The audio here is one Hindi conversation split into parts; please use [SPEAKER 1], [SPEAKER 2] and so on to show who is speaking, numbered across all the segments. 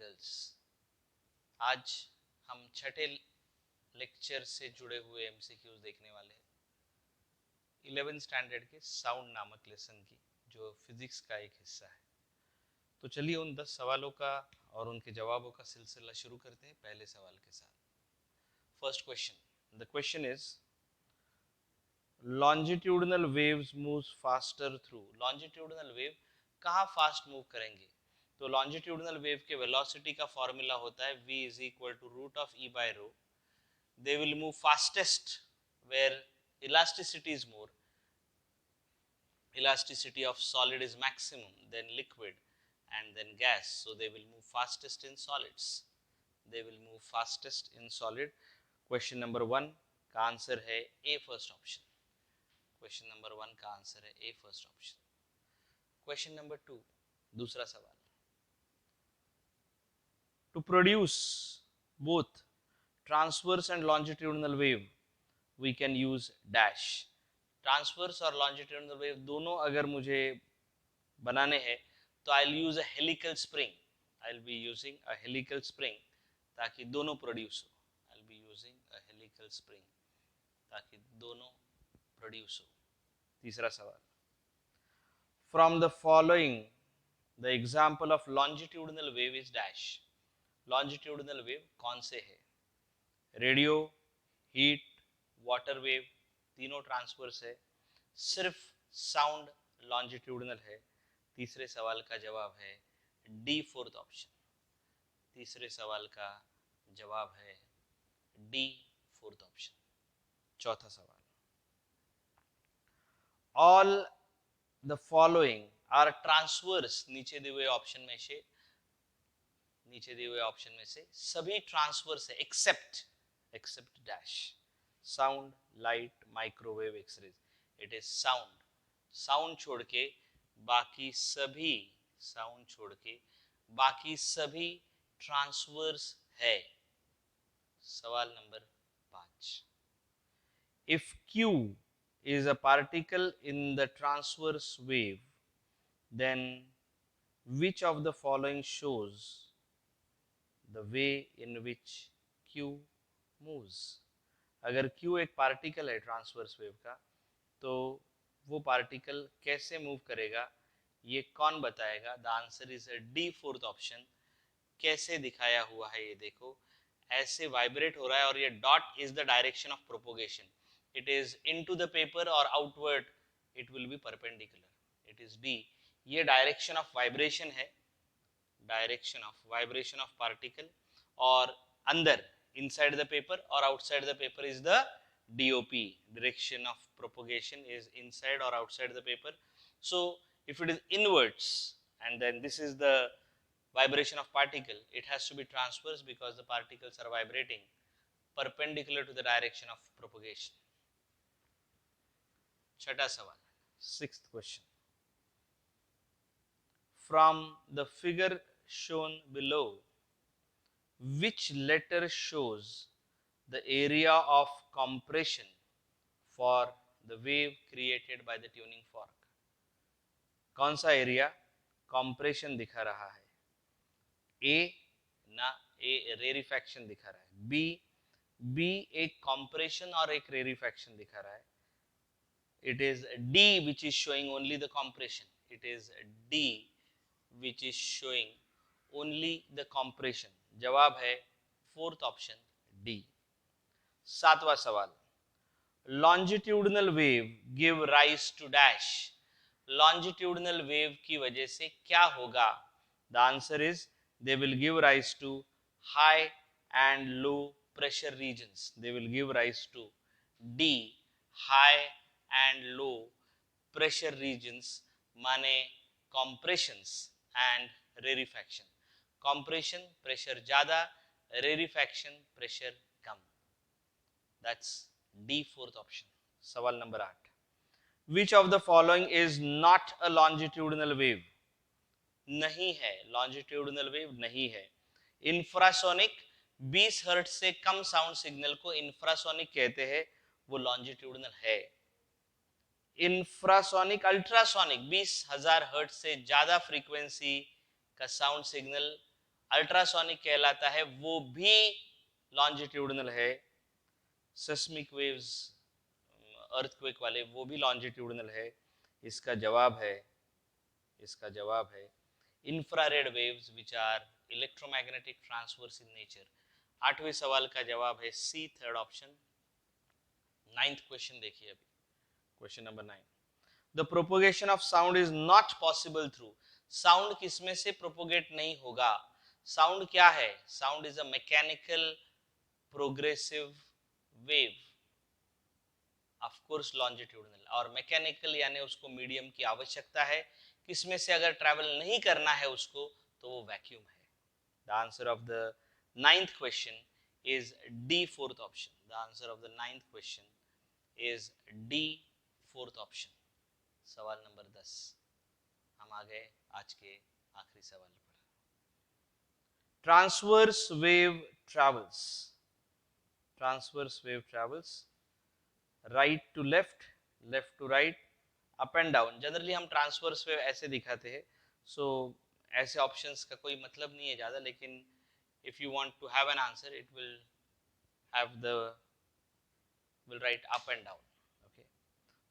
[SPEAKER 1] गर्ल्स, आज हम छठे लेक्चर से जुड़े हुए एमसीक्यूज देखने वाले हैं 11th स्टैंडर्ड के साउंड नामक लेसन की, जो फिजिक्स का एक हिस्सा है। तो चलिए उन 10 सवालों का और उनके जवाबों का सिलसिला शुरू करते हैं पहले सवाल के साथ। First question, the question is longitudinal waves moves faster through. Longitudinal wave कहाँ फास्ट मूव करेंगे? तो लॉन्जिट्यूडनल वेव के वेलोसिटी का फॉर्मूला होता है v is equal to root of e by rho. They will move fastest where elasticity is more. Elasticity of solid is maximum than liquid and then gas, so they will move fastest in solids. They will move fastest in solid. Question number 1 का आंसर है A first option. Question number 1 का आंसर है A first option. Question number 2 दूसरा सवाल, to produce both transverse and longitudinal wave we can use dash। Transverse और लॉन्जिट्यूडनल वेव दोनों अगर मुझे बनाने हैं तो I will use a helical spring. I will be using a helical spring ताकि दोनों प्रोड्यूस हो। I will be using a helical spring ताकि दोनों प्रोड्यूस हो। तीसरा सवाल, from the following the example of longitudinal wave is dash. Longitudinal wave कौन से है? रेडियो, हीट, वाटर वेव, तीनों ट्रांसवर्स है, सिर्फ साउंड लॉन्जिट्यूडनल है। तीसरे सवाल का जवाब है डी फोर्थ ऑप्शन। तीसरे सवाल का जवाब है डी फोर्थ ऑप्शन। चौथा सवाल, all the following are transverse. नीचे दिए हुए ऑप्शन में से सभी ट्रांसवर्स है except dash. Sound, light, microwave, x-rays. It is sound छोड़ के बाकी सभी ट्रांसवर्स है। सवाल नंबर 5, if Q is a particle in the transverse wave, then which of the following shows the way in which Q moves? अगर Q एक पार्टिकल है ट्रांसवर्स वेव का, तो वो पार्टिकल कैसे मूव करेगा ये कौन बताएगा? The answer is D fourth option. कैसे दिखाया हुआ है ये देखो, ऐसे वाइब्रेट हो रहा है और ये dot is the direction of propagation. It is into the paper और outward it will be perpendicular. It is D. ये डायरेक्शन ऑफ वाइब्रेशन है, डायरेक्शन ऑफ पार्टिकल, और अंदर inside the paper or outside the paper is the DOP, direction of propagation is inside or outside the paper. So if it is inwards and then this is the vibration of particle, it has to be transverse because the particles are vibrating perpendicular to the direction of propagation. छठा सवाल, sixth question, from the figure shown below, which letter shows the area of compression for the wave created by the tuning fork? कौन सा एरिया compression दिखा रहा है? A ना, A रेरिफैक्शन दिखा रहा है। B एक compression और एक रेरिफैक्शन दिखा रहा है। It is D which is showing only the compression. It is D which is showing only the compression. जवाब है फोर्थ ऑप्शन डी। सातवां सवाल, longitudinal wave give rise to dash. Longitudinal wave की वजह से क्या होगा? The answer is they will give rise to high and low pressure regions. They will give rise to the, high and low pressure regions, माने compressions and rarefaction. Compression pressure ज्यादा, रेरिफैक्शन प्रेशर कम। That's the fourth option. सवाल नंबर 8, which of the following is not a longitudinal wave? नहीं है, लॉन्जिट्यूडनल वेव नहीं है। इंफ्रासोनिक 20 हर्ट्ज से कम साउंड सिग्नल को इंफ्रासोनिक कहते हैं, वो लॉन्जिट्यूडनल है। इंफ्रासोनिक, अल्ट्रासोनिक 20,000 हर्ट्ज से ज्यादा फ्रीक्वेंसी का साउंड सिग्नल अल्ट्रासोनिक कहलाता है, वो भी लॉन्जिट्यूडनल है। सेस्मिक वेव्स, अर्थक्वेक वाले, वो भी लॉन्जिट्यूडनल है। इसका जवाब है, इसका जवाब है infrared waves which are electromagnetic transverse in nature. 8वें सवाल का जवाब है सी, थर्ड ऑप्शन। 9th क्वेश्चन देखिए अभी, question number 9। The propagation of sound is not possible through. Sound किसमें से प्रोपोगेट नहीं होगा? साउंड क्या है? Sound is a mechanical progressive wave, of course longitudinal. और मैकेनिकल यानी उसको मीडियम की आवश्यकता है, किसमें से अगर ट्रैवल नहीं करना है उसको तो वो वैक्यूम है। The answer of the 9th question is D, fourth option. The answer of the 9th question is D, fourth option. सवाल नंबर 10। हम आ गए आज के आखिरी सवाल पर। Transverse wave travels, transverse wave travels right to left, left to right, up and down. Generally हम ट्रांसवर्स वेव ऐसे दिखाते हैं, सो ऐसे ऑप्शंस का कोई मतलब नहीं है ज्यादा, लेकिन if you want to have an answer it will have the, will write up and down. Okay,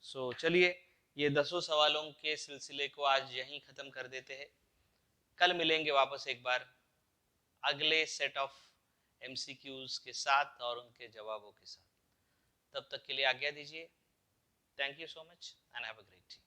[SPEAKER 1] so चलिए ये 10 सवालों के सिलसिले को आज यहीं खत्म कर देते हैं। कल मिलेंगे वापस एक बार अगले सेट ऑफ एमसीक्यूज के साथ और उनके जवाबों के साथ। तब तक के लिए आज्ञा दीजिए। Thank you so much and have a great day.